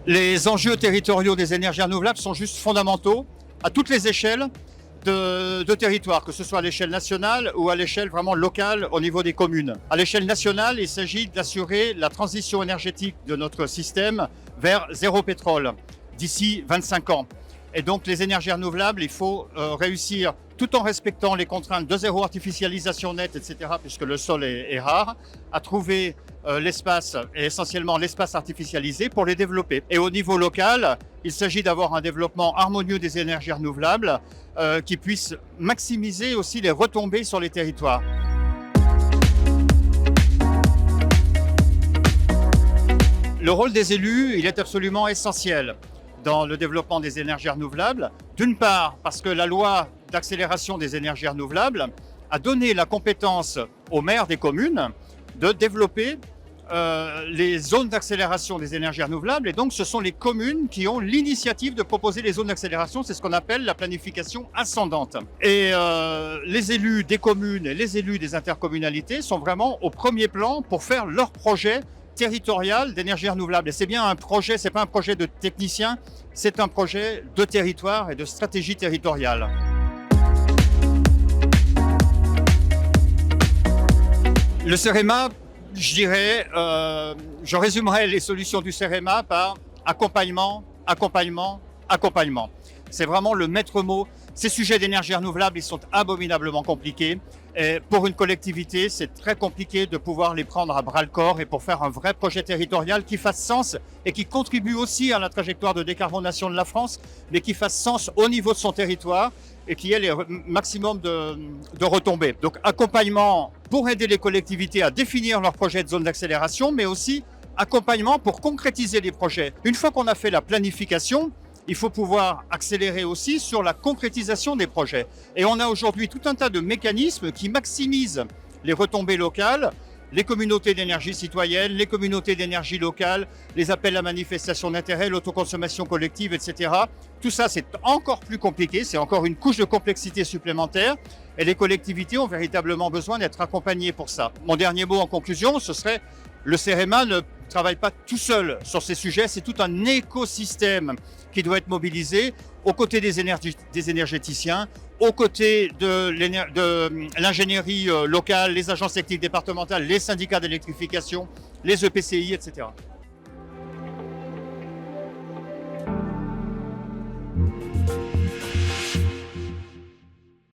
Les enjeux territoriaux des énergies renouvelables sont juste fondamentaux à toutes les échelles de territoire, que ce soit à l'échelle nationale ou à l'échelle vraiment locale au niveau des communes. À l'échelle nationale, il s'agit d'assurer la transition énergétique de notre système vers zéro pétrole d'ici 25 ans. Et donc les énergies renouvelables, il faut réussir, tout en respectant les contraintes de zéro artificialisation nette, etc., puisque le sol est rare, à trouver l'espace, et essentiellement l'espace artificialisé, pour les développer. Et au niveau local, il s'agit d'avoir un développement harmonieux des énergies renouvelables qui puisse maximiser aussi les retombées sur les territoires. Le rôle des élus, il est absolument essentiel dans le développement des énergies renouvelables. D'une part, parce que la loi d'accélération des énergies renouvelables a donné la compétence aux maires des communes de développer les zones d'accélération des énergies renouvelables, et donc ce sont les communes qui ont l'initiative de proposer les zones d'accélération. C'est ce qu'on appelle la planification ascendante. Et les élus des communes et les élus des intercommunalités sont vraiment au premier plan pour faire leur projet territorial d'énergie renouvelable. Et c'est bien un projet, c'est pas un projet de technicien, c'est un projet de territoire et de stratégie territoriale. Le CEREMA, je dirais, je résumerai les solutions du CEREMA par accompagnement, accompagnement, accompagnement. C'est vraiment le maître mot. Ces sujets d'énergie renouvelable, ils sont abominablement compliqués. Et pour une collectivité, c'est très compliqué de pouvoir les prendre à bras-le-corps, et pour faire un vrai projet territorial qui fasse sens et qui contribue aussi à la trajectoire de décarbonation de la France, mais qui fasse sens au niveau de son territoire et qui ait les maximum de retombées. Donc accompagnement pour aider les collectivités à définir leurs projets de zone d'accélération, mais aussi accompagnement pour concrétiser les projets. Une fois qu'on a fait la planification, il faut pouvoir accélérer aussi sur la concrétisation des projets. Et on a aujourd'hui tout un tas de mécanismes qui maximisent les retombées locales, les communautés d'énergie citoyenne, les communautés d'énergie locale, les appels à manifestation d'intérêt, l'autoconsommation collective, etc. Tout ça, c'est encore plus compliqué, c'est encore une couche de complexité supplémentaire, et les collectivités ont véritablement besoin d'être accompagnées pour ça. Mon dernier mot en conclusion, ce serait: le CEREMA ne travaille pas tout seul sur ces sujets, c'est tout un écosystème qui doit être mobilisé aux côtés des énergéticiens, aux côtés de l'ingénierie locale, les agences techniques départementales, les syndicats d'électrification, les EPCI, etc.